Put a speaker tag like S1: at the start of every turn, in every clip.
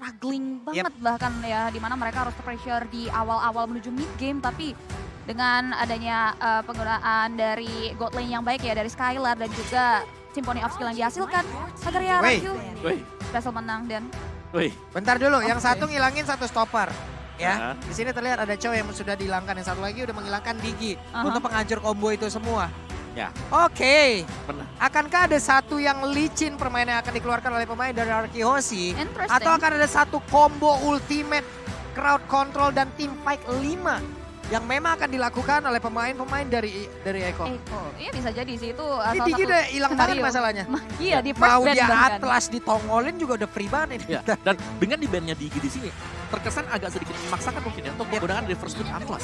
S1: struggling banget bahkan ya, dimana mereka harus pressure di awal-awal menuju mid game, tapi dengan adanya penggunaan dari God lane yang baik ya dari Skylar dan juga Symphony of Skill yang dihasilkan, Sagaria Raju berhasil menang dan
S2: bentar dulu, yang satu ngilangin satu stopper. Ya, di sini terlihat ada cowok yang sudah dihilangkan, yang satu lagi udah menghilangkan Digi untuk penghancur combo itu semua.
S3: Ya.
S2: Oke. Akankah ada satu yang licin permainan yang akan dikeluarkan oleh pemain dari Arkihoshi? Atau akan ada satu combo ultimate crowd control dan team fight 5 yang memang akan dilakukan oleh pemain-pemain dari Eko?
S1: Iya bisa jadi sih itu
S2: Ini
S1: salah
S2: Digi
S1: satu
S2: udah hilang banget
S1: skenario.
S2: masalahnya.
S1: Iya di first
S2: Mau
S1: ban
S2: dia
S1: bahkan.
S2: Atlas ditongolin juga udah free banget ini.
S3: Ya, dan dengan di bandnya Digi di sini terkesan agak sedikit memaksakan mungkin ya untuk menggunakan reverse pick Atlas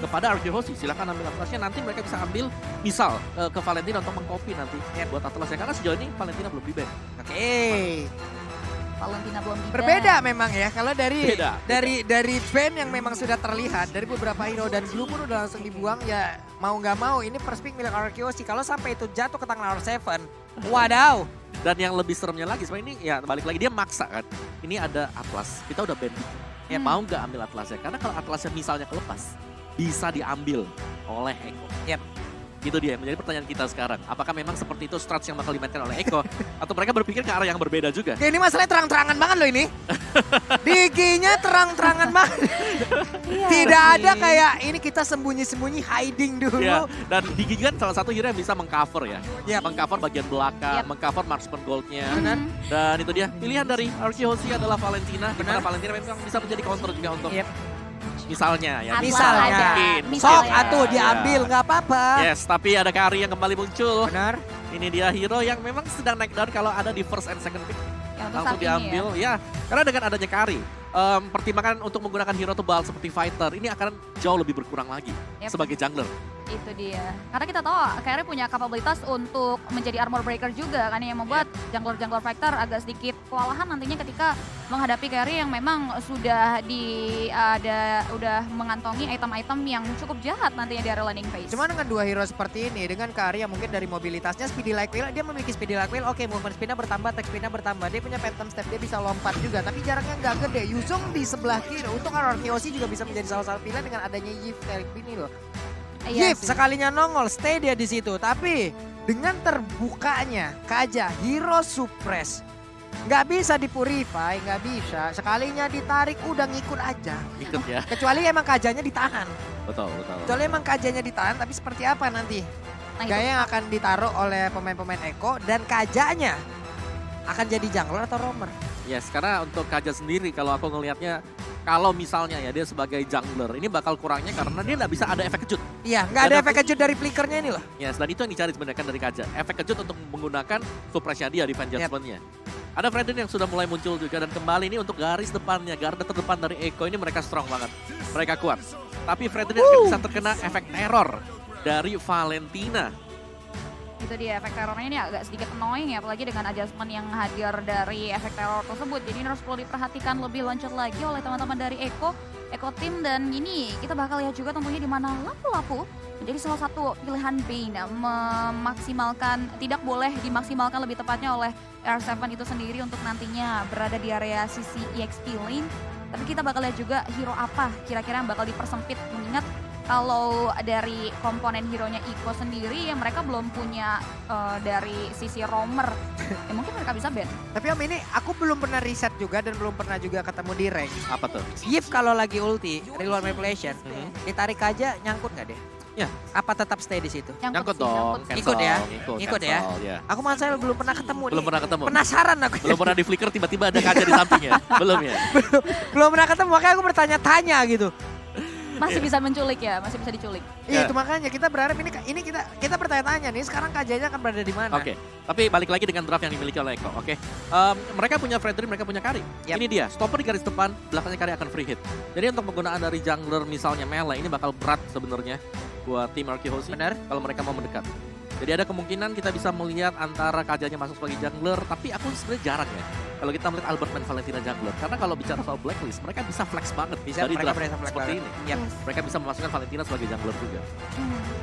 S3: kepada Arkihoshi. Silakan ambil Atlasnya, nanti mereka bisa ambil misal ke Valentina untuk mengcopy nanti buat Atlas ya, karena sejauh ini Valentina belum di ban.
S2: Oke.
S1: Valentina belum di ban.
S2: Berbeda memang ya, kalau
S3: Beda.
S2: dari band yang memang sudah terlihat, dari beberapa hero dan Blue pun udah langsung dibuang ya, mau nggak mau ini first pick milik Arkihoshi. Kalau sampai itu jatuh ke tangan R7, wadaw.
S3: Dan yang lebih seremnya lagi, sebenarnya ini ya balik lagi dia maksa kan. Ini ada Atlas, kita udah ban Digi. Ya mau nggak ambil Atlasnya? Karena kalau Atlasnya misalnya kelepas, bisa diambil oleh Eko. Itu dia yang menjadi pertanyaan kita sekarang. Apakah memang seperti itu strategi yang bakal dimainkan oleh Eko? Atau mereka berpikir ke arah yang berbeda juga?
S2: Oke, ini masalahnya terang-terangan banget loh ini. Diginya terang-terangan banget. Tidak ada kayak ini kita sembunyi-sembunyi hiding dulu.
S3: Ya, dan Digi kan salah satu hero yang bisa mengcover ya. Mengcover bagian belakang, mengcover marksman goldnya. Dan itu dia, pilihan dari Arkihoshi adalah Valentina. Dimana Valentina memang bisa menjadi counter juga untuk misalnya ya.
S2: Sok atuh diambil nggak apa-apa.
S3: Yes, tapi ada Kari yang kembali muncul.
S2: Benar.
S3: Ini dia hero yang memang sedang naik down kalau ada di first and second pick. Langsung diambil ya. Karena dengan adanya Kari, pertimbangan untuk menggunakan hero tebal seperti fighter ini akan jauh lebih berkurang lagi sebagai jungler.
S1: Itu dia. Karena kita tahu Kari punya kapabilitas untuk menjadi armor breaker juga kan yang membuat jungler-jungler fighter agak sedikit kewalahan nantinya ketika menghadapi Kari yang memang sudah udah mengantongi item-item yang cukup jahat nantinya di area landing phase.
S2: Cuma dengan dua hero seperti ini, dengan Kari yang mungkin dari mobilitasnya speedy like wheel, dia memiliki speedy like wheel, oke movement speednya bertambah, attack speednya bertambah, dia punya phantom step, dia bisa lompat juga, tapi jaraknya nggak gede. Yuzong di sebelah kiri, untuk Arkihoshi juga bisa menjadi salah satu pilihan dengan adanya Yif kayak gini loh. Yif sekalinya nongol, stay dia di situ, tapi dengan terbukanya Kaja, hero suppress, nggak bisa dipurify, nggak bisa. Sekalinya ditarik udah ngikut aja.
S3: Ikut ya.
S2: Kecuali emang Kajanya ditahan.
S3: Betul.
S2: Kecuali emang Kajanya ditahan, tapi seperti apa nanti? Gaya yang akan ditaruh oleh pemain-pemain Eko dan Kajanya akan jadi jungler atau roamer?
S3: Yes, karena untuk Kaja sendiri kalau aku ngelihatnya, kalau misalnya ya dia sebagai jungler, ini bakal kurangnya karena dia nggak bisa ada efek kejut.
S2: Iya, nggak ada efek kejut dari flickernya ini loh.
S3: Yes, dan itu yang dicari sebenarnya kan dari Kaja. Efek kejut untuk menggunakan suppressnya dia di Vengeance-nya. Ada Fredin yang sudah mulai muncul juga dan kembali ini untuk garis depannya, garda terdepan dari Eko ini mereka strong banget. Mereka kuat. Tapi Fredin akan bisa terkena efek teror dari Valentina.
S1: Itu dia, efek terornya ini agak sedikit annoying ya, apalagi dengan adjustment yang hadir dari efek teror tersebut. Jadi ini harus perlu diperhatikan lebih lanjut lagi oleh teman-teman dari Eko Team. Dan ini kita bakal lihat juga tentunya di mana Lapu-Lapu menjadi salah satu pilihan Bane memaksimalkan, tidak boleh dimaksimalkan lebih tepatnya oleh R7 itu sendiri untuk nantinya berada di area sisi EXP lane. Tapi kita bakal lihat juga hero apa kira-kira yang bakal dipersempit, mengingat kalau dari komponen hero-nya Iko sendiri ya mereka belum punya dari sisi roamer. Ya mungkin mereka bisa ban.
S2: Tapi Om ini aku belum pernah riset juga dan belum pernah juga ketemu di rank.
S3: Apa tuh?
S2: Yif kalau lagi ulti, real manipulation, ditarik aja nyangkut nggak deh?
S3: Ya.
S2: Apa tetap stay di situ?
S3: Nyangkut dong.
S2: Ikut ya? Ikut ya?
S3: Ya.
S2: Aku malah belum pernah ketemu
S3: Belum pernah ketemu.
S2: Penasaran aku.
S3: Belum pernah di flicker tiba-tiba ada Kaja di sampingnya. Belum ya?
S2: Belum pernah ketemu, makanya aku bertanya-tanya gitu.
S1: Masih bisa menculik ya, masih bisa diculik.
S2: Iya, itu makanya kita berharap ini kita bertanya-tanya nih sekarang Kajanya akan berada di mana.
S3: Oke, tapi balik lagi dengan draft yang dimiliki oleh Eko. Oke, mereka punya Fredrin, mereka punya Kari. Ini dia, stopper di garis depan, belakangnya Kari akan free hit. Jadi untuk penggunaan dari jungler misalnya melee ini bakal berat sebenarnya buat tim Arkihoshi.
S2: Benar.
S3: Kalau mereka mau mendekat. Jadi ada kemungkinan kita bisa melihat antara Kajanya masuk sebagai jungler, tapi aku sebenarnya jarang ya. Kalau kita melihat Albert main Valentina jungler, karena kalau bicara soal blacklist, mereka bisa flex banget dari draft seperti ini. Mereka bisa memasukkan Valentina sebagai jungler juga.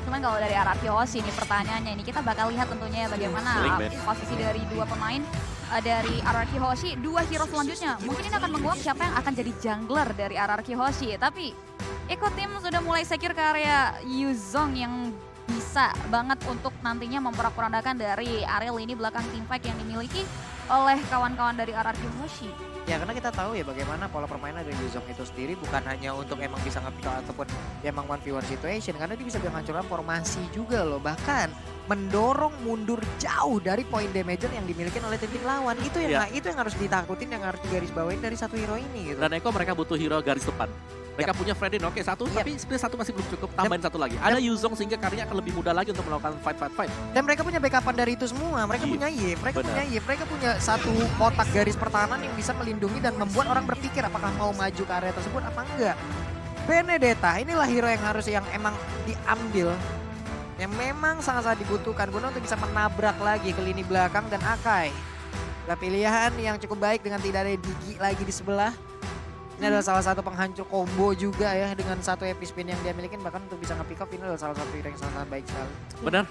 S1: Cuman kalau dari arah Arkihoshi ini pertanyaannya ini kita bakal lihat tentunya bagaimana posisi dari dua pemain. dari RRQ Hoshi, 2 hero selanjutnya. Mungkin ini akan menguak siapa yang akan jadi jungler dari RRQ Hoshi. Tapi Eco Team sudah mulai secure ke area Yuzong yang bisa banget untuk nantinya memporak-porandakan dari area lini belakang teamfight yang dimiliki oleh kawan-kawan dari RRQ Hoshi.
S2: Ya karena kita tahu ya bagaimana pola permainan dari Yuzong itu sendiri bukan hanya untuk emang bisa nge-pick out ataupun ya emang 1v1 situation. Karena dia bisa menghancurkan formasi juga loh. Bahkan mendorong mundur jauh dari point damager yang dimiliki oleh tim lawan. Itu yang itu yang harus ditakutin, yang harus digarisbawain dari satu hero ini gitu.
S3: Dan Eko mereka butuh hero garis depan. Mereka punya Fredin, oke satu, tapi sebenarnya satu masih belum cukup, tambahin satu lagi. Ada Yuzong sehingga karyanya akan lebih mudah lagi untuk melakukan fight.
S2: Dan mereka punya backupan dari itu semua, mereka punya mereka punya satu kotak garis pertahanan yang bisa melindungi dan membuat orang berpikir apakah mau maju ke area tersebut apa enggak. Benedetta, inilah hero yang emang diambil, yang memang sangat-sangat dibutuhkan guna untuk bisa menabrak lagi ke lini belakang dan Akai. Ada pilihan yang cukup baik dengan tidak ada Digi lagi di sebelah. Ini adalah salah satu penghancur combo juga ya dengan satu epic spin yang dia miliki, bahkan untuk bisa nge-pick up ini adalah salah satu hero yang sangat baik sekali.
S3: Benar,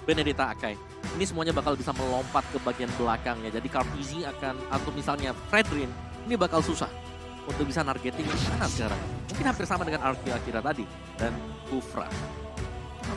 S3: Benedetta Akai. Ini semuanya bakal bisa melompat ke bagian belakangnya. Jadi Carpisi akan, atau misalnya Fredrin, ini bakal susah untuk bisa nargeting yang mana sekarang. Mungkin hampir sama dengan Arki Akira tadi. Dan Kufra.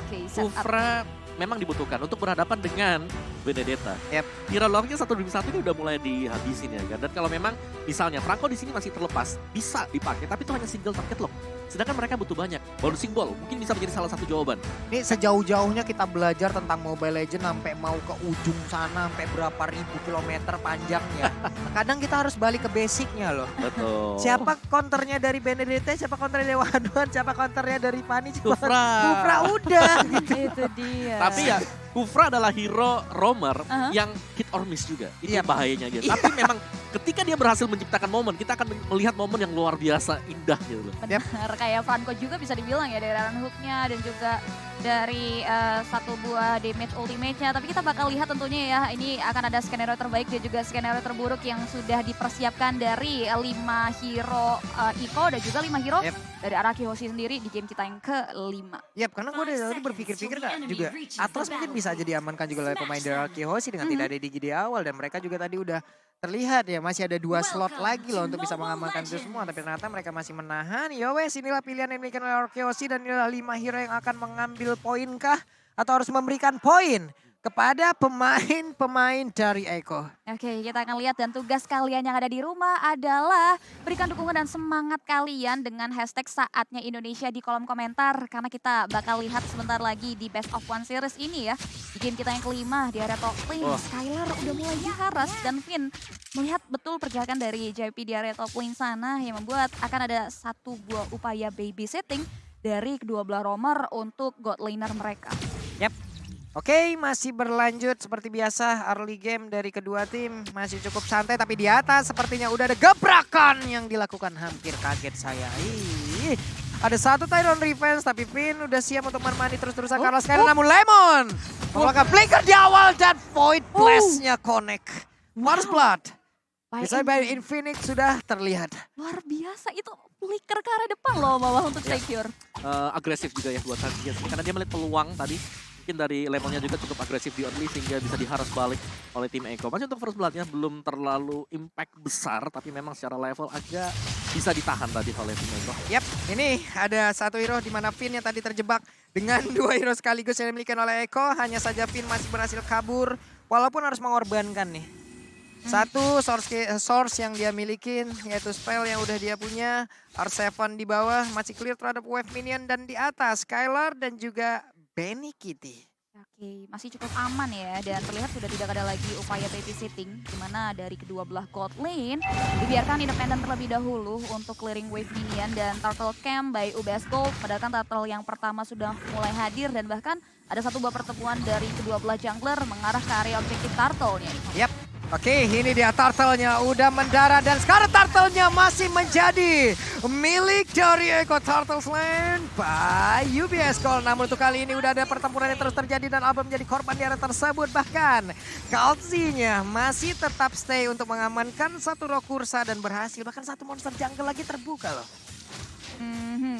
S1: Oke,
S3: Kufra memang dibutuhkan untuk berhadapan dengan Benedetta. Hero lore-nya 1-1 ini udah mulai dihabisin ya kan. Dan kalau memang misalnya Franco di sini masih terlepas, bisa dipakai, tapi itu hanya single target lock. Sedangkan mereka butuh banyak. Bouncing ball mungkin bisa menjadi salah satu jawaban.
S2: Ini sejauh-jauhnya kita belajar tentang Mobile Legends sampai mau ke ujung sana, sampai berapa ribu kilometer panjangnya. Kadang kita harus balik ke basicnya loh.
S3: Betul.
S2: Siapa counternya dari Benedetta, siapa counternya dari Waduan, siapa counternya dari Panic.
S3: Kufra
S2: udah.
S1: Itu dia.
S3: Tapi ya Kufra adalah hero roamer yang hit or miss juga. Itu bahayanya dia. Tapi memang ketika dia berhasil menciptakan momen, kita akan melihat momen yang luar biasa indah gitu loh.
S1: Benar, kayak Franco juga bisa dibilang ya dari run hook-nya dan juga dari satu buah damage ultimate-nya. Tapi kita bakal lihat tentunya ya, ini akan ada skenario terbaik dan juga skenario terburuk yang sudah dipersiapkan dari 5 hero Iko dan juga 5 hero dari Araki Hoshi sendiri di game kita yang ke-5.
S2: Karena gue dari tadi berpikir-pikir juga Atlas mungkin bisa jadi amankan juga oleh pemain dari Araki Hoshi dengan tidak ada Digi di awal. Dan mereka juga tadi udah terlihat ya masih ada 2 slot lagi loh untuk bisa mengamankan itu semua. Tapi ternyata mereka masih menahan. Ya wes, inilah pilihan yang dimiliki oleh Araki Hoshi dan inilah 5 hero yang akan mengambil poin kah? Atau harus memberikan poin kepada pemain-pemain dari Eko.
S1: Oke, kita akan lihat dan tugas kalian yang ada di rumah adalah berikan dukungan dan semangat kalian dengan hashtag saatnya Indonesia di kolom komentar. Karena kita bakal lihat sebentar lagi di Best of One Series ini ya. Di game kita yang ke-5 di area top lane, Skylar udah mulai diharas dan Finn melihat betul pergerakan dari JP di area top lane sana yang membuat akan ada satu buah upaya babysitting dari kedua belah roamer untuk god laner mereka.
S2: Oke, masih berlanjut seperti biasa early game dari kedua tim. Masih cukup santai tapi di atas sepertinya udah ada gebrakan yang dilakukan. Hampir kaget saya. Ada satu Tyron Revenge tapi Finn udah siap untuk mani terus-terusan karena sekali namun Lemon melakukan flicker di awal dan Void Blast-nya connect. First Blood. Bisa by Infinix sudah terlihat.
S1: Luar biasa itu flicker ke arah depan loh bawah untuk secure.
S3: Agresif juga ya buat Santias karena dia melihat peluang tadi. Mungkin dari Lemonnya juga cukup agresif di early sehingga bisa diharas balik oleh tim Eko. Masih untuk first blood-nya belum terlalu impact besar tapi memang secara level agak bisa ditahan tadi oleh tim Eko.
S2: Ini ada satu hero di mana Finn yang tadi terjebak dengan 2 hero sekaligus yang dimiliki oleh Eko. Hanya saja Finn masih berhasil kabur walaupun harus mengorbankan nih. Satu source yang dia milikin yaitu spell yang udah dia punya. R7 di bawah masih clear terhadap wave minion dan di atas Skylar dan juga Benny Kitty.
S1: Oke, masih cukup aman ya dan terlihat sudah tidak ada lagi upaya babysitting di mana dari kedua belah god lane dibiarkan independen terlebih dahulu untuk clearing wave minion dan turtle camp by UBS Gold. Padahal kan turtle yang pertama sudah mulai hadir dan bahkan ada satu buah pertemuan dari kedua belah jungler mengarah ke area objektif turtle-nya.
S2: Oke, ini dia turtle-nya udah mendarat dan sekarang turtle-nya masih menjadi milik dari Eko Turtles Land by UBS Gold. Namun untuk kali ini udah ada pertempuran yang terus terjadi dan Alba menjadi korban di area tersebut. Bahkan Kalzi-nya masih tetap stay untuk mengamankan satu Rokursa dan berhasil. Bahkan satu monster jungle lagi terbuka loh.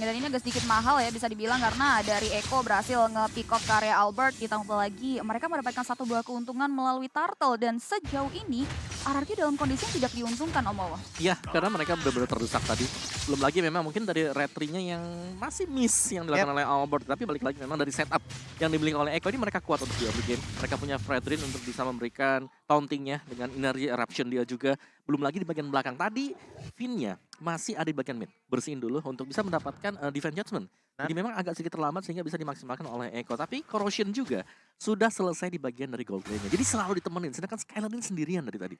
S1: Dan ini agak sedikit mahal ya bisa dibilang karena dari Eko berhasil nge-pick off karya Albert, ditambah lagi mereka mendapatkan satu buah keuntungan melalui Turtle dan sejauh ini RRQ dalam kondisi yang tidak diuntungkan Om Wawa.
S3: Iya, karena mereka benar-benar terdesak tadi. Belum lagi memang mungkin dari retry-nya yang masih miss yang dilakukan oleh Albert. Tapi balik lagi memang dari setup yang dimiliki oleh Eko ini mereka kuat untuk di early game. Mereka punya Fredrin untuk bisa memberikan tauntingnya dengan energy eruption dia juga. Belum lagi di bagian belakang tadi, Finn-nya masih ada di bagian mid. Bersihin dulu untuk bisa mendapatkan defense judgment. Jadi memang agak sedikit terlambat sehingga bisa dimaksimalkan oleh Eko. Tapi Corrosion juga sudah selesai di bagian dari gold lane-nya. Jadi selalu ditemenin, sedangkan Skylar ini sendirian dari tadi.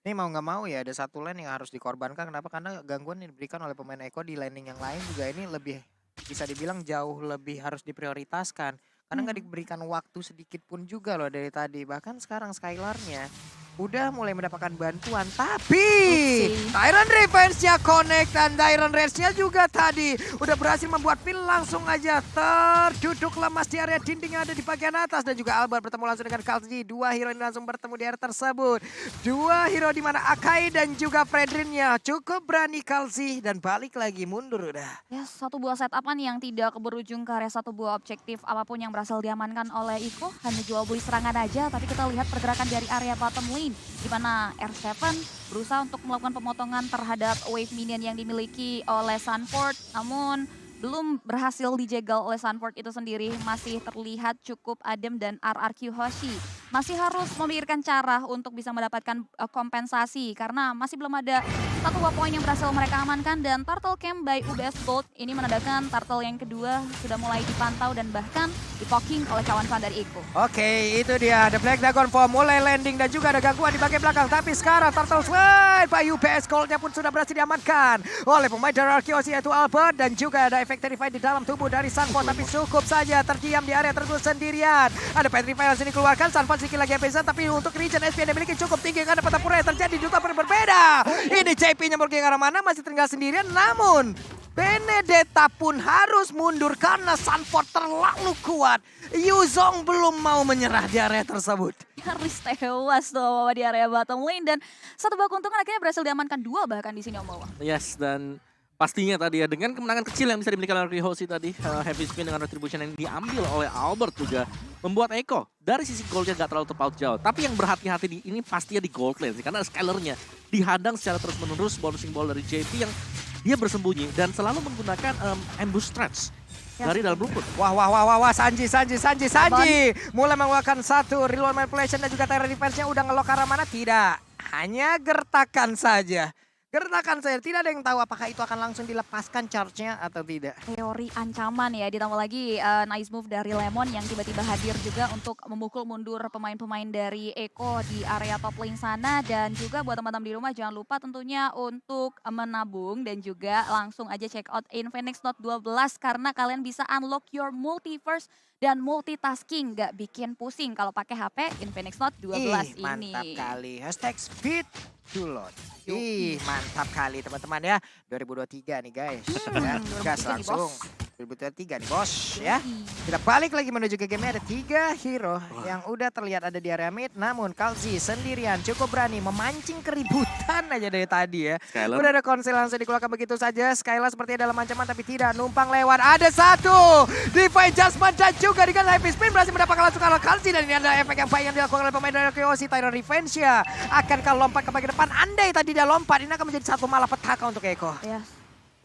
S2: Ini mau nggak mau ya ada satu lane yang harus dikorbankan. Kenapa? Karena gangguan yang diberikan oleh pemain Eko di laning yang lain juga ini lebih bisa dibilang jauh lebih harus diprioritaskan. Karena nggak diberikan waktu sedikit pun juga loh dari tadi. Bahkan sekarang Skylar-nya udah mulai mendapatkan bantuan. Tapi Tyrant Revenge-nya connect dan Tyrant Rage-nya juga tadi udah berhasil membuat Phil langsung aja terduduk lemas di area dinding yang ada di bagian atas. Dan juga Albert bertemu langsung dengan Kalzi. Dua hero ini langsung bertemu di area tersebut. Dua hero di mana Akai dan juga Fredrin-nya cukup berani Kalzi dan balik lagi mundur udah.
S1: Ya, satu buah setupan yang tidak berujung ke area satu buah objektif apapun yang berhasil diamankan oleh Iko. Hanya jual beli serangan aja, tapi kita lihat pergerakan dari area bottom lane. Di mana R7 berusaha untuk melakukan pemotongan terhadap wave minion yang dimiliki oleh Sunford. Namun belum berhasil dijegal oleh Sunford itu sendiri. Masih terlihat cukup adem dan RRQ Hoshi masih harus memikirkan cara untuk bisa mendapatkan kompensasi. Karena masih belum ada satu buah poin yang berhasil mereka amankan. Dan Turtle Camp by UBS Gold ini menandakan Turtle yang kedua sudah mulai dipantau dan bahkan dipoking oleh kawan-kawan dari Iko.
S2: Oke, itu dia. The Black Dragon Form mulai landing dan juga ada gangguan di bagian belakang. Tapi sekarang Turtle Slide by UBS Gold-nya pun sudah berhasil diamankan oleh pemain dari Arkeos yaitu Albert. Dan juga ada efek Terrify di dalam tubuh dari Sunford. Tapi cukup saja terdiam di area tersebut sendirian. Ada Petrify yang sini keluarkan. Sunford sedikit lagi bisa, tapi untuk region SP yang dimiliki cukup tinggi karena pertempuran yang terjadi di duta berbeda. Ini JP-nya pergi ke arah mana, masih tinggal sendirian. Namun Benedetta pun harus mundur karena Sunford terlalu kuat. Yuzong belum mau menyerah di area tersebut.
S1: Nyaris tewas tuh di area bottom lane dan satu buah keuntungan akhirnya berhasil diamankan dua bahkan di sini Om Wawa.
S3: Yes, dan pastinya tadi ya dengan kemenangan kecil yang bisa dimiliki oleh Hoshi tadi, heavy spin dengan retribution yang diambil oleh Albert juga membuat Eko dari sisi goldnya gak terlalu tepat jauh. Tapi yang berhati-hati di ini pastinya di gold lane sih, karena Skylar-nya dihadang secara terus-menerus bouncing ball dari JP yang dia bersembunyi dan selalu menggunakan ambush stretch dari dalam rumput.
S2: Wah, Sanji. Mulai mengeluarkan satu reload manipulation dan juga Tyrant Defense-nya udah ngelok ke arah mana? Tidak, hanya gertakan saja. Tidak ada yang tahu apakah itu akan langsung dilepaskan charge-nya atau tidak.
S1: Teori ancaman ya, ditambah lagi nice move dari Lemon yang tiba-tiba hadir juga untuk memukul mundur pemain-pemain dari Eko di area top lane sana. Dan juga buat teman-teman di rumah jangan lupa tentunya untuk menabung dan juga langsung aja check out Infinix Note 12 karena kalian bisa unlock your multiverse dan multitasking, gak bikin pusing kalau pakai HP Infinix Note 12 ini.
S2: Mantap kali. #speed to load. Mantap kali teman-teman ya. 2023 nih guys. Ya, gas langsung. 2023 nih bos ya. Kita balik lagi menuju ke game. Ada 3 hero yang udah terlihat ada di area mid. Namun Kalzi sendirian cukup berani memancing keributan aja dari tadi ya.
S3: Skylar.
S2: Udah ada konsel langsung dikeluarkan begitu saja. Skylar sepertinya dalam ancaman tapi tidak, numpang lewat. Ada satu Divine Judgment dan juga dengan heavy spin berhasil mendapatkan langsung kalau Kalzi. Dan ini ada efek yang baik yang dilakukan oleh pemain dari Arkeos. Tyrant Revenge ya akankah lompat ke bagian depan. Andai tadi dia lompat, ini akan menjadi satu malapetaka untuk Eko.
S1: Ya.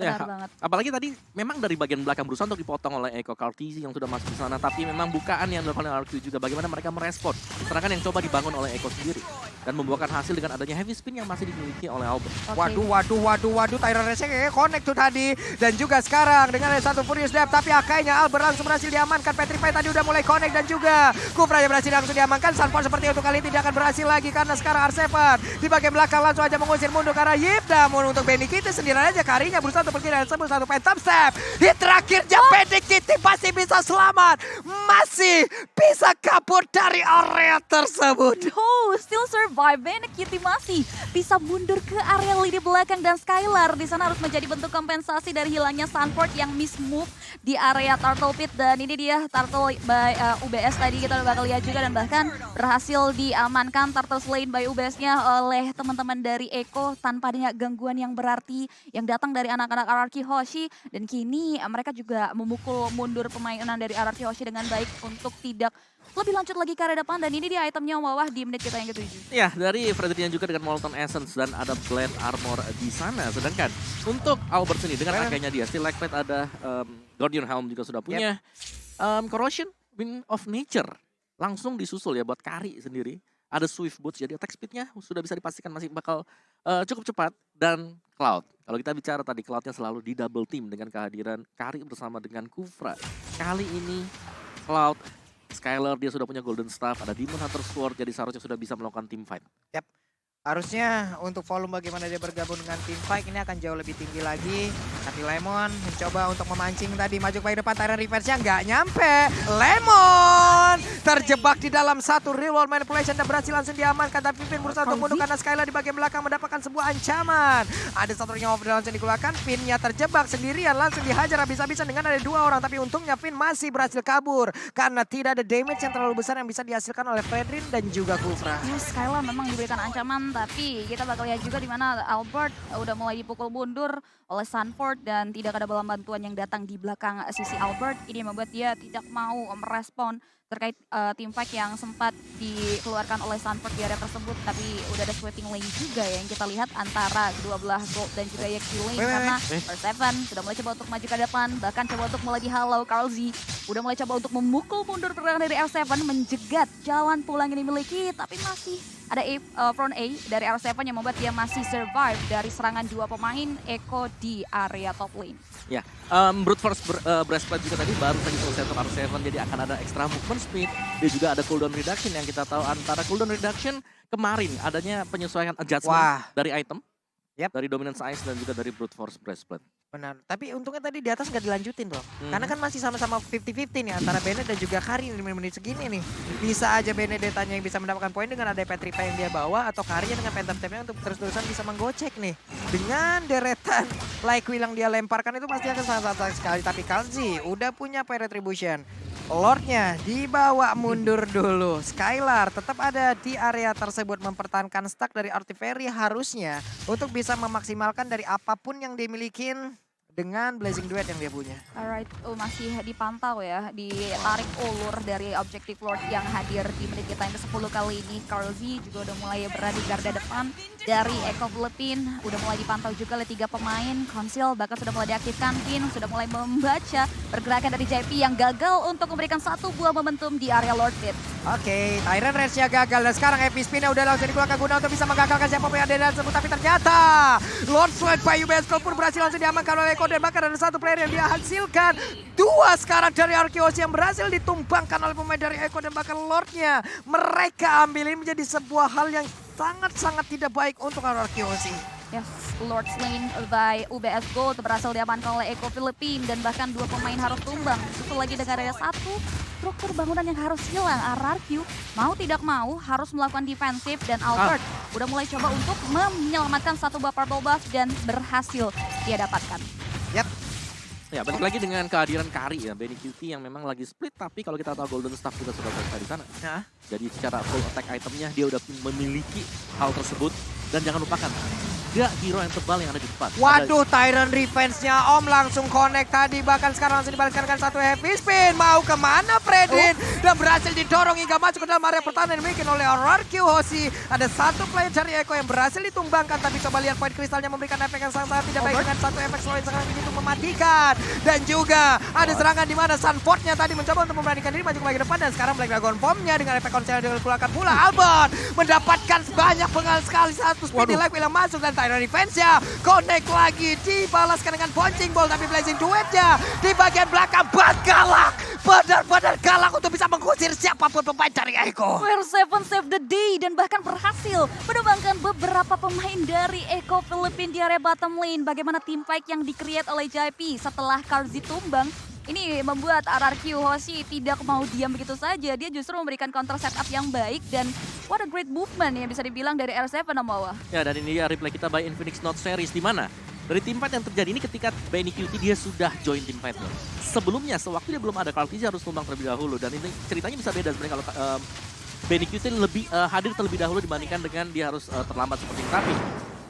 S3: Ya,
S1: Benar banget.
S3: apalagi tadi memang dari bagian belakang berusaha untuk dipotong oleh Eko Kartizi yang sudah masuk di sana. Tapi memang bukaan yang dilakukan oleh RQ juga bagaimana mereka merespon serangan yang coba dibangun oleh Eko sendiri. Dan membuahkan hasil dengan adanya heavy spin yang masih dimiliki oleh Albert.
S1: Okay.
S2: Waduh, Tyrant Rage kayaknya connect tuh tadi. Dan juga sekarang dengan ada satu Furious Depth. Tapi akainya Albert langsung berhasil diamankan. Petrify tadi udah mulai connect dan juga Kufra berhasil langsung diamankan. Sunford seperti untuk kali ini tidak akan berhasil lagi karena sekarang R7 di bagian belakang langsung aja mengusir mundur karena Yip. Namun untuk Benny Kitty sendirian aja karinya berusaha untuk pergi dari satu phantom step. Hit terakhirnya Benny Kitty masih bisa selamat. Masih bisa kabur dari area tersebut.
S1: Oh, still survive survive. Bene Kitty masih bisa mundur ke area lini belakang dan Skylar di sana harus menjadi bentuk kompensasi dari hilangnya Sunford yang miss move di area Turtle Pit. Dan ini dia Turtle by UBS tadi kita udah bakal lihat juga dan bahkan berhasil diamankan Turtle Slain by UBS-nya oleh teman-teman dari Eko tanpa adanya gangguan yang berarti yang datang dari anak-anak RRQ Hoshi. Dan kini mereka juga memukul mundur pemainan dari RRQ Hoshi dengan baik untuk tidak lebih lanjut lagi ke area depan. Dan ini dia itemnya Wawah di menit kita yang ke-7.
S3: Ya, dari Frederian juga dengan Molten Essence dan ada Blend Armor di sana. Sedangkan untuk Albert sendiri dengan agaknya dia, Still Like Pet ada Guardian Helm juga sudah punya. Corrosion, Wind of Nature langsung disusul ya buat Kari sendiri. Ada Swift Boots, jadi attack speed-nya sudah bisa dipastikan masih bakal cukup cepat. Dan Cloud, kalau kita bicara tadi Cloud-nya selalu di double team dengan kehadiran Kari bersama dengan Kufra. Kali ini Cloud, Skylar dia sudah punya Golden Staff, ada Demon Hunter Sword, jadi seharusnya sudah bisa melakukan team fight.
S2: Yap. Harusnya untuk volume bagaimana dia bergabung dengan tim fight ini akan jauh lebih tinggi lagi. Tapi Lemon mencoba untuk memancing tadi maju ke depan, Tyrant Reverse-nya nggak nyampe. Lemon terjebak di dalam satu real world manipulation dan berhasil langsung diamankan. Tapi Finn berusaha untuk mundur karena Skylar di bagian belakang mendapatkan sebuah ancaman. Ada satu ring of langsung dikeluarkan, Finn-nya terjebak sendirian langsung dihajar habis-habisan dengan ada 2 orang. Tapi untungnya Finn masih berhasil kabur karena tidak ada damage yang terlalu besar yang bisa dihasilkan oleh Fredrin dan juga Kufra.
S1: Skylar memang diberikan ancaman, tapi kita bakal lihat juga di mana Albert udah mulai dipukul mundur oleh Sunford dan tidak ada bala bantuan yang datang di belakang sisi Albert. Ini membuat dia tidak mau merespon terkait team fight yang sempat dikeluarkan oleh Sunford di area tersebut. Tapi udah ada sweeping lane juga ya yang kita lihat antara kedua belah Gold dan juga Yexi lane. Karena R7 sudah mulai coba untuk maju ke depan, bahkan coba untuk mulai dihalau. Karl Z udah mulai coba untuk memukul mundur pergerakan dari R7, menjegat jalan pulang yang dimiliki. Tapi masih ada front A dari R7 yang membuat dia masih survive dari serangan 2 pemain Eko di area top lane.
S3: Ya, Brute Force Breastplate juga tadi baru saja selesai untuk R7, jadi akan ada extra movement speed. Dia juga ada cooldown reduction yang kita tahu antara cooldown reduction kemarin adanya penyesuaian adjustment dari item. Dari Dominance Ice dan juga dari Brute Force Breastplate.
S2: Benar, tapi untungnya tadi di atas nggak dilanjutin bro. Karena kan masih sama-sama 50-50 nih antara Bennett dan juga Kari di menit segini nih. Bisa aja Benedettanya yang bisa mendapatkan poin dengan ada Petripa yang dia bawa atau Kari yang dengan Phantom Step-nya untuk terus-terusan bisa menggocek nih. Dengan deretan Like Will yang dia lemparkan itu pasti akan sangat-sangat sekali. Tapi Kalzi udah punya poin retribution. Lordnya dibawa mundur dulu. Skylar tetap ada di area tersebut mempertahankan stack dari Artillery harusnya untuk bisa memaksimalkan dari apapun yang dimiliki dengan Blazing Duet yang dia punya.
S1: Alright, masih dipantau ya, ditarik ulur dari Objective Lord yang hadir di menit kita yang ke-10 kali ini. Karl Z juga udah mulai berada di garda depan dari Eko Philippine. Udah mulai dipantau juga oleh 3 pemain. Conceal bahkan sudah mulai diaktifkan. Kin sudah mulai membaca pergerakan dari JP yang gagal untuk memberikan satu buah momentum di area Lord Pit.
S2: Oke, Tyrant Rage-nya gagal dan sekarang Epi Spin-nya udah langsung dikeluarkan guna untuk bisa menggagalkan siapa yang ada di dalam tersebut. Tapi ternyata Lord Sled by UBS pun berhasil langsung diamankan oleh Eko dan bahkan ada satu player yang dia hasilkan. 2 sekarang dari Arkeos yang berhasil ditumbangkan oleh pemain dari Eko dan bahkan Lordnya. Mereka ambil ini menjadi sebuah hal yang sangat-sangat tidak baik untuk Arkeos.
S1: Yes, Lord Slain by UBS Gold berhasil diamankan oleh Eko Philippine dan bahkan 2 pemain harus tumbang. Susul lagi dengan ada 1 struktur bangunan yang harus hilang. RRQ mau tidak mau harus melakukan defensif dan Albert udah mulai coba untuk menyelamatkan 1 buah purple buff dan berhasil dia dapatkan.
S2: Yap.
S3: Ya, balik lagi dengan kehadiran Kari ya, Benny QT yang memang lagi split, tapi kalau kita tahu Golden Staff juga sudah berada di sana. Jadi secara full attack itemnya dia udah memiliki hal tersebut. Dan jangan lupakan, dia hero yang tebal yang ada di depan.
S2: Waduh, Tyrant Revenge-nya Om langsung connect tadi. Bahkan sekarang langsung dibalaskan dengan 1 heavy spin. Mau kemana Fredin? Dan berhasil didorong hingga masuk ke dalam area pertahanan yang dimiliki oleh RRQ Hoshi. Ada 1 player dari Eko yang berhasil ditumbangkan. Tapi coba lihat poin kristalnya memberikan efek yang sangat tidak baik. Dengan 1 efek slow yang sekarang ini untuk mematikan. Dan juga ada serangan di mana Sunford-nya tadi mencoba untuk memberanikan diri maju ke depan. Dan sekarang Black Dragon Bomb-nya dengan efek konser yang dikeluarkan pula. Albert mendapatkan banyak pengal sekali. 1 speedy life yang masuk dan Tyrant Revenge-nya connect lagi, dibalaskan dengan punching ball, tapi Blazing Duet-nya di bagian belakang galak, benar-benar galak untuk bisa mengusir siapapun pemain dari Eko.
S1: R7 save the day dan bahkan berhasil menumbangkan beberapa pemain dari Eko Philippine di area bottom lane. Bagaimana team fight yang di-create oleh JP setelah Karzi tumbang. Ini membuat RRQ Hoshi tidak mau diam begitu saja. Dia justru memberikan counter setup yang baik dan what a great movement ya bisa dibilang dari R7 Amawa.
S3: Ya, dan ini dia replay kita by Infinix Note Series, di mana dari teamfight yang terjadi ini ketika Benny QT dia sudah join teamfight-nya. Sebelumnya, sewaktu dia belum ada, Kartiji harus tumbang terlebih dahulu. Dan ini ceritanya bisa beda sebenarnya kalau Benny QT lebih hadir terlebih dahulu dibandingkan dengan dia harus terlambat seperti ini. Tapi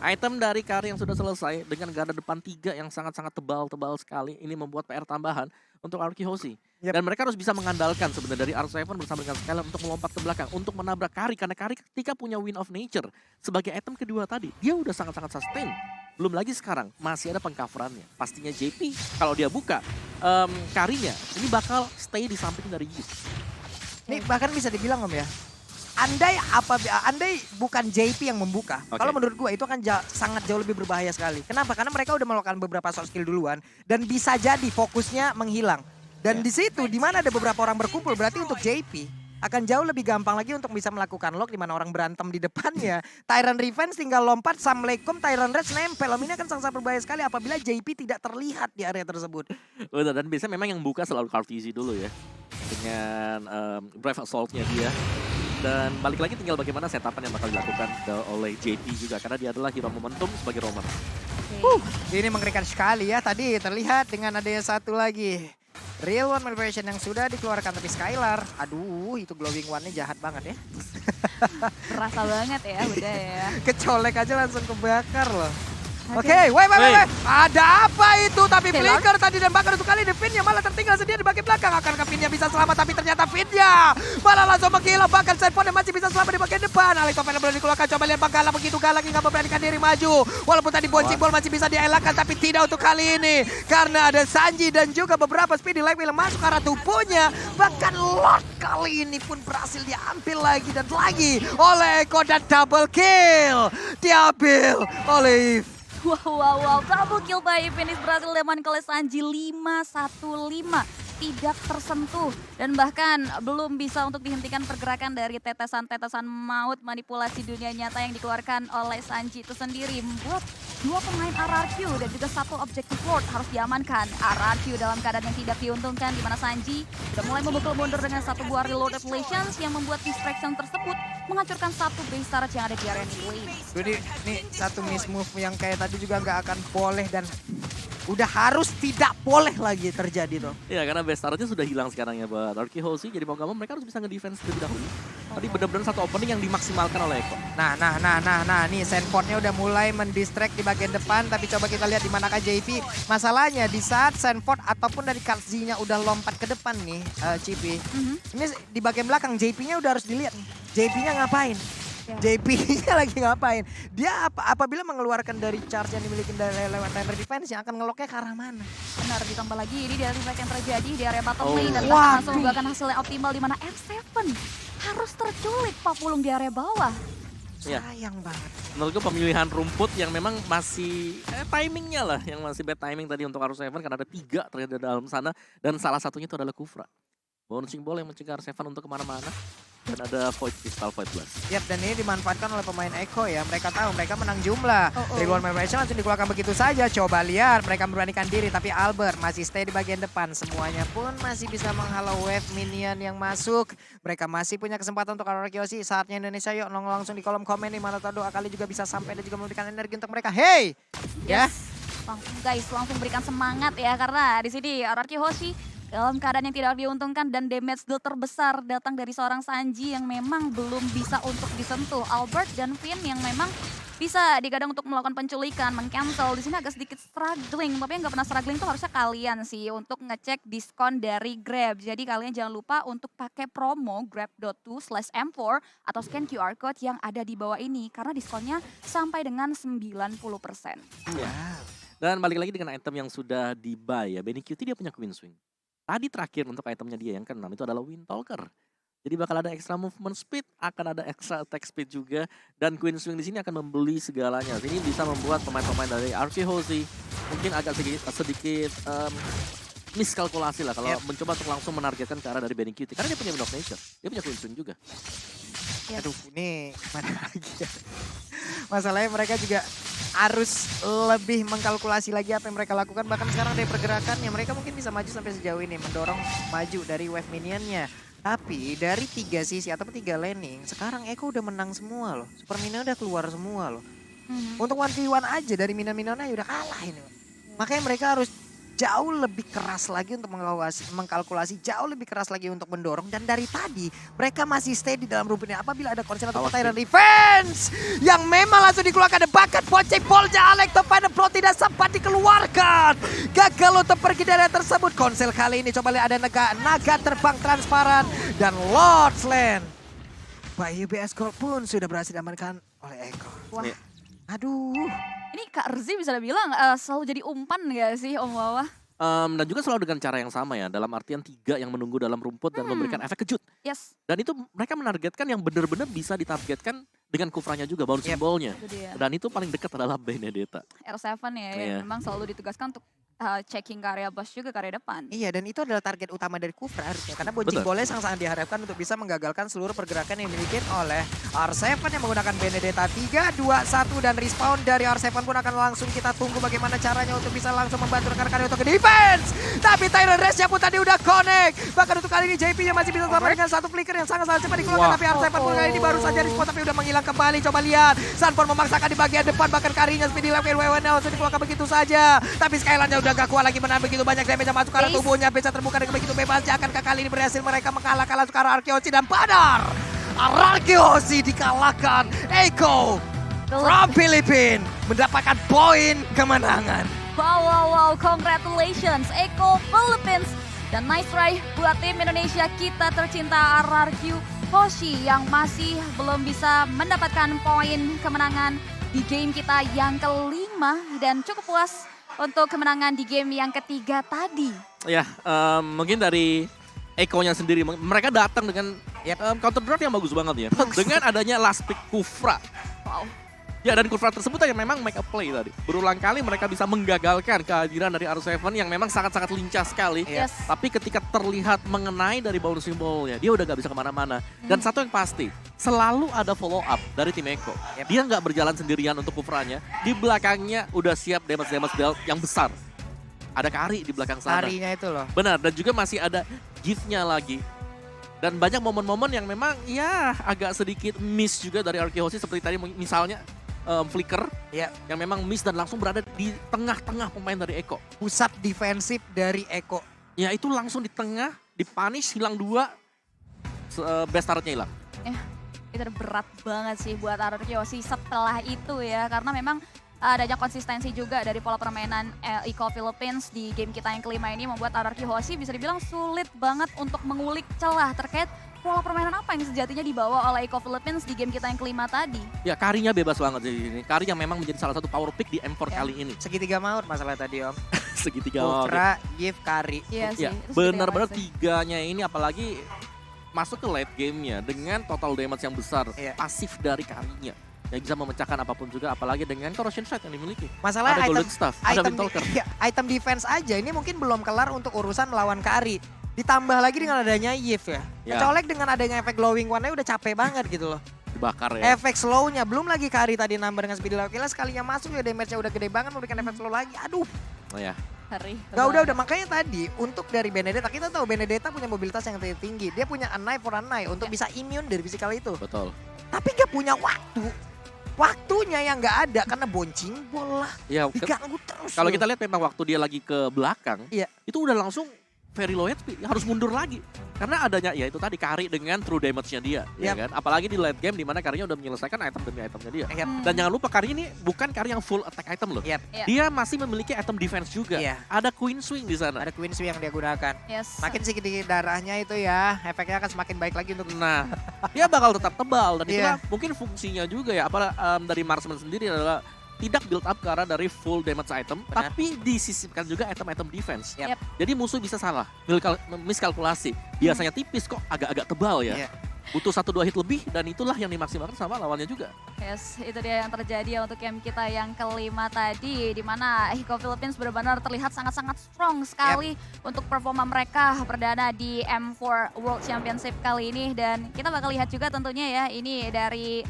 S3: item dari Kari yang sudah selesai dengan garda depan 3 yang sangat-sangat tebal sekali. Ini membuat PR tambahan untuk Arky Hoshi.
S2: Yep.
S3: Dan mereka harus bisa mengandalkan sebenarnya dari R7 bersama dengan Skylar untuk melompat ke belakang, untuk menabrak Kari. Karena Kari ketika punya Wind of Nature sebagai item kedua tadi, dia udah sangat-sangat sustain. Belum lagi sekarang, masih ada pengcoverannya. Pastinya JP, kalau dia buka Karinya, ini bakal stay di samping dari Yi.
S2: Ini bahkan bisa dibilang Om ya, andai bukan JP yang membuka, kalau menurut gua itu akan sangat jauh lebih berbahaya sekali. Kenapa? Karena mereka udah melakukan beberapa shot skill duluan dan bisa jadi fokusnya menghilang. Dan di situ di mana ada beberapa orang berkumpul, berarti untuk JP akan jauh lebih gampang lagi untuk bisa melakukan lock di mana orang berantem di depannya. Tyrant Revenge tinggal lompat, Assalamualaikum, Tyrant Rage nempel. Ini akan sangat berbahaya sekali apabila JP tidak terlihat di area tersebut.
S3: Betul, dan biasanya memang yang buka selalu Kartiji dulu ya. Dengan Brave Assault-nya dia. Dan balik lagi tinggal bagaimana setapan yang bakal dilakukan oleh JP juga. Karena dia adalah hero momentum sebagai roamer.
S2: Ini mengerikan sekali ya. Tadi terlihat dengan adanya satu lagi. Real One Malversion yang sudah dikeluarkan, tapi Skylar, aduh itu glowing one-nya jahat banget ya.
S1: Berasa banget ya udah ya.
S2: Kecolek aja langsung kebakar loh. Oke, wait. Ada apa itu? Tapi flicker tadi dan bakar untuk kali ini Finnya malah tertinggal sendiri di bagian belakang. Akankah Finnya bisa selamat? Tapi ternyata Finnya malah langsung menghilang. Bahkan Sandford yang masih bisa selamat di bagian depan. Alex Oven belum dikeluarkan. Coba lihat Bangkala begitu galak hingga memberanikan diri maju. Walaupun tadi bouncing ball masih bisa dielakkan, tapi tidak untuk kali ini. Karena ada Sanji dan juga beberapa Speedy Lightwheel masuk ke arah tubuhnya. Bahkan Lord kali ini pun berhasil diambil lagi dan lagi oleh Eko dan double kill. Diambil oleh
S1: Wow, double kill by Infinix berhasil diamankan oleh Sanji 5-1-5. Tidak tersentuh dan bahkan belum bisa untuk dihentikan pergerakan dari tetesan-tetesan maut manipulasi dunia nyata yang dikeluarkan oleh Sanji itu sendiri. Membuat dua pemain RRQ dan juga satu objective ward harus diamankan. RRQ dalam keadaan yang tidak diuntungkan di mana Sanji sudah mulai memukul mundur dengan satu buah reload Revelations yang membuat distraction tersebut menghancurkan satu base turret yang ada di area mid-lane.
S2: Jadi ini satu miss move yang kayak tadi juga nggak akan boleh dan udah harus tidak boleh lagi terjadi tuh.
S3: Ya karena base turretnya sudah hilang sekarang ya buat Arky Hoshi. Jadi mau gak mau mereka harus bisa nge-defense lebih dahulu. Tadi benar-benar satu opening yang dimaksimalkan oleh Eko.
S2: Nah, nih Sandford-nya udah mulai mendistract di bagian depan. Tapi coba kita lihat di manakah JP. Masalahnya di saat Sandford ataupun dari Kartzi-nya udah lompat ke depan nih, Cipi. Ini di bagian belakang JP-nya udah harus dilihat nih. JP-nya ngapain? JP-nya lagi ngapain? Dia apabila mengeluarkan dari charge yang dimiliki dari lewat Tyrant Defense yang akan ngeloknya ke arah mana?
S1: Benar, ditambah lagi ini dari fight yang terjadi di area bottom lane dan langsung membuahkan hasil yang optimal di mana R7 harus terculik Pak Pulung di area bawah.
S2: Sayang banget.
S3: Menurut gue pemilihan rumput yang memang masih timingnya lah, yang masih bad timing tadi untuk R7 karena ada 3 ternyata dalam sana dan salah satunya itu adalah Kufra. Bouncing ball yang mencegah R7 untuk kemana-mana. Dan ada Void Crystal, Void Blast.
S2: Yap, dan ini dimanfaatkan oleh pemain Eko ya. Mereka tahu mereka menang jumlah. Real One Malversion langsung dikeluarkan begitu saja. Coba lihat, mereka memberanikan diri. Tapi Albert masih stay di bagian depan. Semuanya pun masih bisa menghalau wave minion yang masuk. Mereka masih punya kesempatan untuk Arky Hoshi. Saatnya Indonesia, yuk langsung di kolom komen nih. Mana tahu kali juga bisa sampai dan juga memberikan energi untuk mereka. Hey! Ya.
S1: Langsung guys, langsung berikan semangat ya. Karena di sini Arky Hoshi dalam keadaan yang tidak diuntungkan dan damage deal terbesar datang dari seorang Sanji yang memang belum bisa untuk disentuh. Albert dan Finn yang memang bisa digadang untuk melakukan penculikan, meng-cancel. Di sini agak sedikit struggling, tapi yang nggak pernah struggling itu harusnya kalian sih untuk ngecek diskon dari Grab. Jadi kalian jangan lupa untuk pakai promo grab.to/m4 atau scan QR code yang ada di bawah ini karena diskonnya sampai dengan 90%.
S3: Ya. Dan balik lagi dengan item yang sudah di-buy ya. Benny QT dia punya Queen Swing. Tadi terakhir untuk itemnya dia yang ke-6 itu adalah Wind Talker. Jadi bakal ada extra movement speed, akan ada extra attack speed juga. Dan Queen Swing di sini akan membeli segalanya. Ini bisa membuat pemain-pemain dari Arky Hoshi mungkin agak sedikit miskalkulasi lah kalau mencoba untuk langsung menargetkan ke arah dari Benny QT. Karena dia punya Wind of Nature, dia punya Queen Swing juga.
S2: Aduh, ini mana lagi ya. Masalahnya mereka juga harus lebih mengkalkulasi lagi apa yang mereka lakukan. Bahkan sekarang dari pergerakannya mereka mungkin bisa maju sampai sejauh ini. Mendorong maju dari wave minionnya. Tapi dari 3 sisi atau 3 laning, sekarang Eko udah menang semua loh. Super Minion udah keluar semua loh. Untuk 1v1 aja dari Minion-Minionnya udah kalah ini. Makanya mereka harus jauh lebih keras lagi untuk mengkalkulasi, jauh lebih keras lagi untuk mendorong. Dan dari tadi mereka masih stay di dalam rumputnya. Apabila ada konsen atau Tyrant Defense yang memang langsung dikeluarkan. Ada bakat Pocek Polja Alex Final Flow tidak sempat dikeluarkan. Gagal untuk pergi dari tersebut. Konsel kali ini coba lihat ada naga terbang transparan. Dan Lord's Land by UBS Gold pun sudah berhasil diamankan oleh Eko.
S1: Wah.
S2: Aduh.
S1: Ini Kak Rzi bisa bilang selalu jadi umpan gak sih Om Wawa?
S3: Dan juga selalu dengan cara yang sama ya, dalam artian 3 yang menunggu dalam rumput dan memberikan efek kejut.
S1: Yes,
S3: Dan itu mereka menargetkan yang benar-benar bisa ditargetkan dengan kufranya juga, bounce simbolnya.
S1: itu dia.
S3: Dan itu paling dekat adalah Benedetta.
S1: R7 ya,
S3: Iya.
S1: yang memang selalu ditugaskan untuk checking karya bus juga karya depan.
S2: Iya, dan itu adalah target utama dari Kufra harusnya. Karena bouncing boleh sangat-sangat diharapkan untuk bisa menggagalkan seluruh pergerakan yang dimiliki oleh R7 yang menggunakan Benedetta 3, 2, 1 dan respawn dari R7 pun akan langsung kita tunggu bagaimana caranya untuk bisa langsung membantu rekan-rekan untuk ke defense. Tapi Tyrant Race-nya pun tadi udah connect. Bahkan untuk kali ini JP-nya masih bisa selamat dengan satu flicker yang sangat-sangat cepat dikeluarkan. Tapi R7 pun kali ini baru saja respawn tapi udah menghilang kembali. Coba lihat, Sunborn memaksakan di bagian depan, bahkan karinya speedy level WWN langsung dikeluarkan begitu saja. Tapi Skyline-nya udah gak kuat lagi menahan begitu banyak damage yang masuk ke arah tubuhnya. Bisa terbuka dengan begitu bebas. Akankah kali ini berhasil mereka mengalahkan langsung ke arah Arkeosi dan Padar. Arkeosi dikalahkan. Eko from Philippines mendapatkan poin kemenangan.
S1: Wow, congratulations Eko Philippines. Dan nice try buat tim Indonesia kita tercinta RRQ Hoshi yang masih belum bisa mendapatkan poin kemenangan di game kita yang kelima. Dan cukup puas untuk kemenangan di game yang ketiga tadi.
S3: Ya, mungkin dari Eko-nya sendiri, mereka datang dengan counter draft yang bagus banget ya. Dengan adanya last pick Kufra.
S1: Wow.
S3: Ya, dan Kufra tersebut yang memang make a play tadi. Berulang kali mereka bisa menggagalkan kehadiran dari R7 yang memang sangat-sangat lincah sekali.
S1: Yes.
S3: Tapi ketika terlihat mengenai dari bonus simbolnya, dia udah gak bisa kemana-mana. Dan satu yang pasti, selalu ada follow up dari tim Eko. Dia nggak berjalan sendirian untuk Kufranya. Di belakangnya udah siap damage belt yang besar. Ada Kari di belakang sana.
S2: Karinya itu loh.
S3: Benar, dan juga masih ada gift-nya lagi. Dan banyak momen-momen yang memang ya agak sedikit miss juga dari Arkeosi. Seperti tadi misalnya flicker yang memang miss dan langsung berada di tengah-tengah pemain dari Eko.
S2: Pusat defensif dari Eko.
S3: Ya itu langsung di tengah, dipunish, hilang 2, best turretnya hilang.
S1: Itu berat banget sih buat Arkeosi setelah itu ya. Karena memang adanya konsistensi juga dari pola permainan Eko Philippines di game kita yang kelima ini membuat RRQ Hoshi bisa dibilang sulit banget untuk mengulik celah terkait pola permainan apa yang sejatinya dibawa oleh Eko Philippines di game kita yang kelima tadi.
S3: Ya Karinya bebas banget di sini. Kari yang memang menjadi salah satu power pick di M4 kali ini.
S2: Segitiga maut masalah tadi Om.
S3: Segitiga maut.
S2: Kufra, gift, Kari.
S1: Iya sih.
S3: Ya,
S1: itu
S3: benar-benar
S1: segede
S3: tiganya ini apalagi masuk ke late game-nya dengan total damage yang besar. Pasif dari Karinya. Yang bisa memecahkan apapun juga, apalagi dengan corrosion shot yang dimiliki.
S2: Masalah
S3: ada
S2: item,
S3: golden staff, ada Windtalker.
S2: Item defense aja ini mungkin belum kelar untuk urusan melawan Kari. Ditambah lagi dengan adanya Yves ya. Kecolek dengan adanya efek glowing one-nya udah capek banget gitu loh.
S3: Dibakar ya.
S2: Efek slow-nya, belum lagi Kari tadi nambah dengan speed level. Sekalinya masuk ya damage-nya udah gede banget, memberikan efek slow lagi. Aduh.
S3: Oh ya.
S1: Ngeri.
S2: Gak udah makanya tadi untuk dari Benedetta, kita tahu Benedetta punya mobilitas yang tinggi. Dia punya a knife for a knife untuk bisa immune dari physical itu.
S3: Betul.
S2: Tapi gak punya waktu. Waktunya yang nggak ada karena boncing bola
S3: Ya,
S2: diganggu terus.
S3: kalau kita lihat memang waktu dia lagi ke belakang, itu udah langsung very low HP, harus mundur lagi. Karena adanya ya itu tadi Kari dengan true damage-nya dia, ya kan? Apalagi di late game di mana Karinya udah menyelesaikan item demi itemnya dia. Dan jangan lupa Kari ini bukan Kari yang full attack item loh. Dia masih memiliki item defense juga. Ada Queen Swing di sana.
S2: Ada Queen Swing yang dia gunakan.
S1: Yes.
S2: Makin sedikit darahnya itu ya, efeknya akan semakin baik lagi untuk.
S3: Nah, dia bakal tetap tebal dan itulah mungkin fungsinya juga ya. Dari Marksman sendiri adalah tidak build up ke arah dari full damage item, tapi disisipkan juga item-item defense. Jadi musuh bisa salah, miskalkulasi. Biasanya tipis kok agak-agak tebal ya. Butuh 1-2 hit lebih dan itulah yang dimaksimalkan sama lawannya juga.
S1: Yes, itu dia yang terjadi untuk game kita yang kelima tadi. Di mana Eko Philippines benar-benar terlihat sangat-sangat strong sekali untuk performa mereka perdana di M4 World Championship kali ini. Dan kita bakal lihat juga tentunya ya ini dari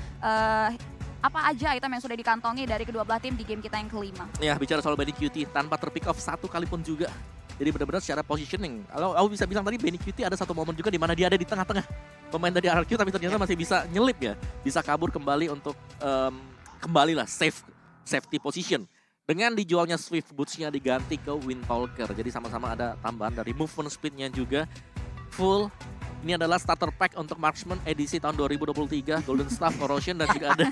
S1: apa aja item yang sudah dikantongi dari kedua belah tim di game kita yang kelima.
S3: Ya, bicara soal Bani QT tanpa terpick off satu kali pun juga. Jadi benar-benar secara positioning. Kalau aku bisa bilang tadi Benny QT ada satu momen juga di mana dia ada di tengah-tengah pemain dari RRQ tapi ternyata masih bisa nyelip ya. Bisa kabur kembali untuk kembali lah safety position. Dengan dijualnya Swift Boots-nya diganti ke Windtalker. Jadi sama-sama ada tambahan dari movement speed-nya juga full. Ini adalah starter pack untuk Marksman edisi tahun 2023, Golden Staff, Corrosion, dan juga ada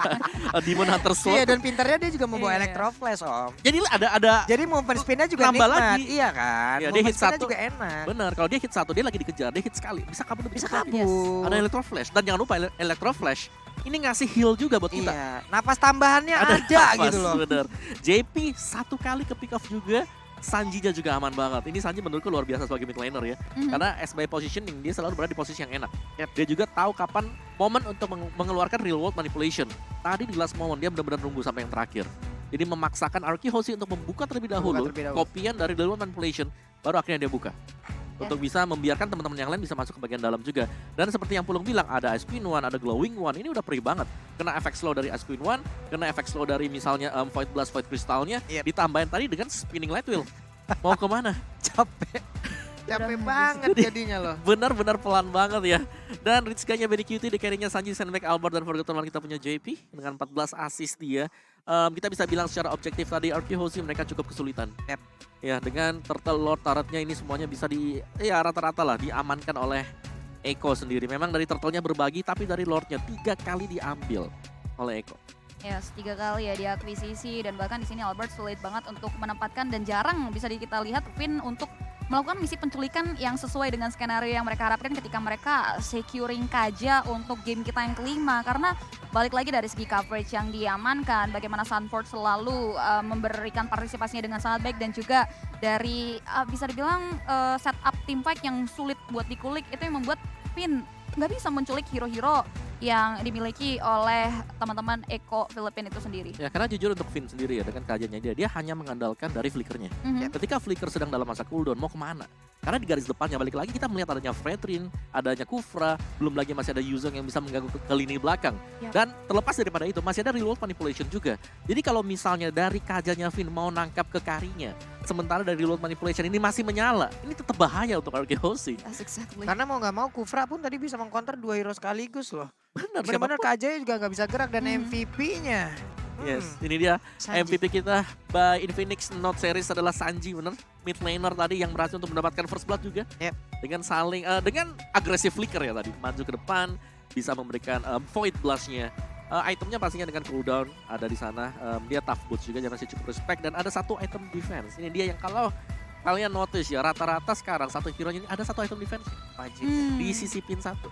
S3: Demon Hunter Sword.
S2: Iya, dan pintarnya dia juga membawa
S1: Iya.
S2: Electro Flash, Om.
S3: Jadi ada
S2: Jadi movement spin-nya juga
S3: Nambah
S2: nikmat.
S3: lagi.
S2: Iya kan?
S3: Iya, dia
S2: Movement
S3: hit
S2: spin-nya
S3: satu.
S2: juga enak.
S3: bener, kalau dia hit satu, dia lagi dikejar, dia hit sekali, bisa kabur lebih
S2: Bisa
S3: cepat.
S2: kabur.
S3: Ada Electro Flash, dan jangan lupa Electro Flash ini ngasih heal juga buat kita.
S2: Iya, napas tambahannya ada,
S3: nafas,
S2: gitu loh.
S3: Bener. JP satu kali ke pick off juga. Sanjinya juga aman banget. Ini Sanji menurutku luar biasa sebagai mid laner ya. Karena as by positioning dia selalu berada di posisi yang enak. Dia juga tahu kapan momen untuk mengeluarkan real world manipulation. Tadi di last moment dia benar-benar nunggu sampai yang terakhir. Jadi memaksakan Arki Hoshi untuk membuka terlebih dahulu kopian dari real world manipulation, baru akhirnya dia buka. Untuk bisa membiarkan teman-teman yang lain bisa masuk ke bagian dalam juga. Dan seperti yang Pulung bilang, ada Ice Queen One, ada Glowing One, ini udah perih banget. Kena efek slow dari Ice Queen One, kena efek slow dari misalnya Void Blast, Void Crystalnya, ditambahin tadi dengan Spinning Light Wheel. Mau kemana?
S2: Capek. Capek banget jadinya loh.
S3: Benar-benar pelan banget ya. Dan Ritsuka-nya Benny QT, di carry-nya Sanji, Sandbag, Albert, dan Forgotten One kita punya JP dengan 14 assist dia. Kita bisa bilang secara objektif tadi Arki Hoshi mereka cukup kesulitan. Ya, dengan Turtle Lord turretnya ini semuanya bisa rata-rata lah diamankan oleh Eko sendiri. Memang dari Turtle-nya berbagi, tapi dari Lord-nya 3 kali diambil oleh Eko.
S1: Yes, 3 kali ya diakuisisi dan bahkan di sini Albert sulit banget untuk menempatkan dan jarang bisa kita lihat Finn untuk melakukan misi penculikan yang sesuai dengan skenario yang mereka harapkan ketika mereka securing Kaja untuk game kita yang kelima. Karena balik lagi dari segi coverage yang diamankan, bagaimana Sunford selalu memberikan partisipasinya dengan sangat baik dan juga dari bisa dibilang setup team fight yang sulit buat dikulik itu yang membuat Finn nggak bisa menculik hero-hero yang dimiliki oleh teman-teman Eko Philippines itu sendiri.
S3: Ya, karena jujur untuk Finn sendiri ya, dengan kajanya dia hanya mengandalkan dari flickernya. Ketika flicker sedang dalam masa cooldown, mau kemana? Karena di garis depannya, balik lagi kita melihat adanya Fredrin, adanya Kufra, belum lagi masih ada Yuzong yang bisa mengganggu ke lini belakang. Dan terlepas daripada itu, masih ada real world manipulation juga. Jadi kalau misalnya dari kajanya Finn mau nangkap ke karinya, sementara dari real world manipulation ini masih menyala, ini tetap bahaya untuk Arki Hoshi.
S1: Exactly.
S2: Karena mau nggak mau Kufra pun tadi bisa mengcounter 2 hero sekaligus loh. Benar-benar
S3: siapapun.
S2: KJ juga nggak bisa gerak dan MVP-nya.
S3: Yes, ini dia
S2: Sanji.
S3: MVP kita by Infinix Note Series adalah Sanji, bener. Mid laner tadi yang berhasil untuk mendapatkan first blood juga. Dengan saling, dengan agresif flicker ya tadi. Maju ke depan, bisa memberikan Void Blast-nya. Itemnya pastinya dengan cooldown ada di sana. Dia tough boots juga, jangan sih cukup respect. Dan ada satu item defense. Ini dia yang kalau kalian notice ya, rata-rata sekarang satu hero-nya ini ada satu item defense. Wajib. Disisipin satu.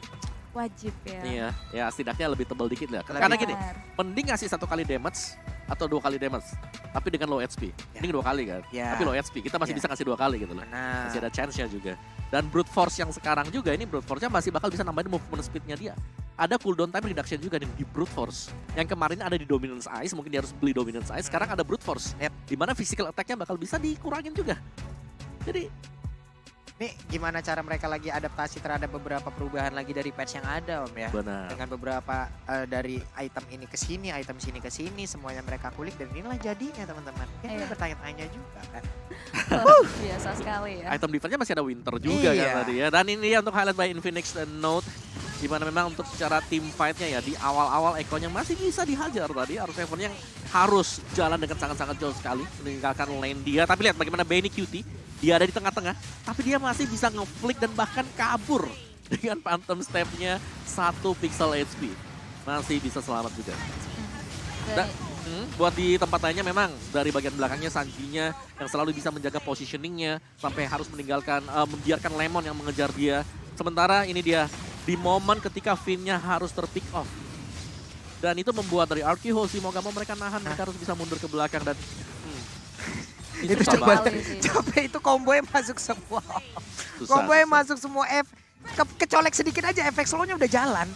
S1: Wajib ya.
S3: Iya, ya setidaknya lebih tebal dikit lah. Karena gini, mending ngasih 1 kali damage atau 2 kali damage, tapi dengan low HP. Mending 2 kali kan, tapi low HP. Kita masih bisa ngasih 2 kali gitu loh. Masih ada chance-nya juga. Dan Brute Force yang sekarang juga, ini Brute Force-nya masih bakal bisa nambahin movement speed-nya dia. Ada cooldown time reduction juga di Brute Force. Yang kemarin ada di Dominance Ice, mungkin dia harus beli Dominance Ice. Sekarang ada Brute Force, dimana physical attack-nya bakal bisa dikurangin juga. Jadi
S2: nih gimana cara mereka lagi adaptasi terhadap beberapa perubahan lagi dari patch yang ada Om ya.
S3: benar.
S2: Dengan beberapa dari item ini ke sini, item sini ke sini, semuanya mereka kulik dan inilah jadinya teman-teman. Kita bertanya-tanya juga kan.
S1: Biasa sekali ya.
S3: Item defense-nya masih ada Winter juga kan tadi ya. Dan ini dia untuk highlight by Infinix dan Note. Dimana memang untuk secara team fight-nya ya, di awal-awal Eko-nya masih bisa dihajar tadi. Harus Seven yang harus jalan dengan sangat-sangat jauh sekali. Meninggalkan lane dia. Tapi lihat bagaimana Benny QT. Dia ada di tengah-tengah, tapi dia masih bisa nge-flick dan bahkan kabur dengan Phantom Step-nya 1 pixel HP. Masih bisa selamat juga. Dan, buat di tempat lainnya memang dari bagian belakangnya Sanjinya yang selalu bisa menjaga positioningnya sampai harus meninggalkan, membiarkan Lemon yang mengejar dia. Sementara ini dia di momen ketika Finn-nya harus terpick off. Dan itu membuat dari Arki Hoshi mau gak mau mereka nahan, mereka harus bisa mundur ke belakang dan
S2: itu coba capek itu combo masuk semua. Combo masuk semua kecolek sedikit aja efek slow-nya udah jalan.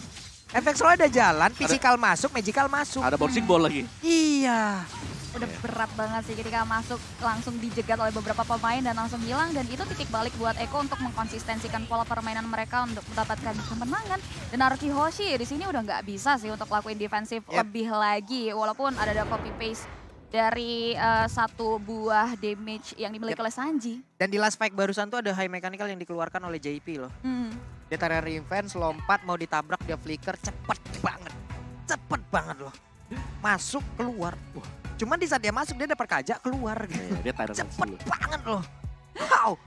S2: Efek slow udah jalan, physical masuk, magical masuk.
S3: Ada bouncing ball lagi.
S2: Iya.
S1: Udah berat banget sih ketika masuk langsung dijegat oleh beberapa pemain dan langsung hilang dan itu titik balik buat Eko untuk mengkonsistensikan pola permainan mereka untuk mendapatkan kemenangan. Dan Arki Hoshi di sini udah nggak bisa sih untuk lakuin defensif lebih lagi walaupun ada copy paste dari satu buah damage yang dimiliki oleh Sanji.
S2: Dan di last fight barusan tuh ada high mechanical yang dikeluarkan oleh JP loh. Dia tarik revenge, lompat, mau ditabrak, dia flicker, cepet banget. Cepet banget loh. Masuk, keluar. Wah. Cuman di saat dia masuk, dia dapat kajak, keluar gitu.
S3: Dia Tyrant
S2: Cepet
S3: dulu.
S2: banget loh. Wow.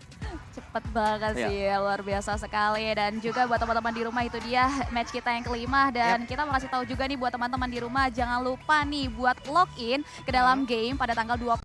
S1: Cepet banget sih, luar biasa sekali. Dan juga buat teman-teman di rumah itu dia match kita yang kelima. Dan kita mau kasih tahu juga nih buat teman-teman di rumah, jangan lupa nih buat login ke dalam game pada tanggal 20.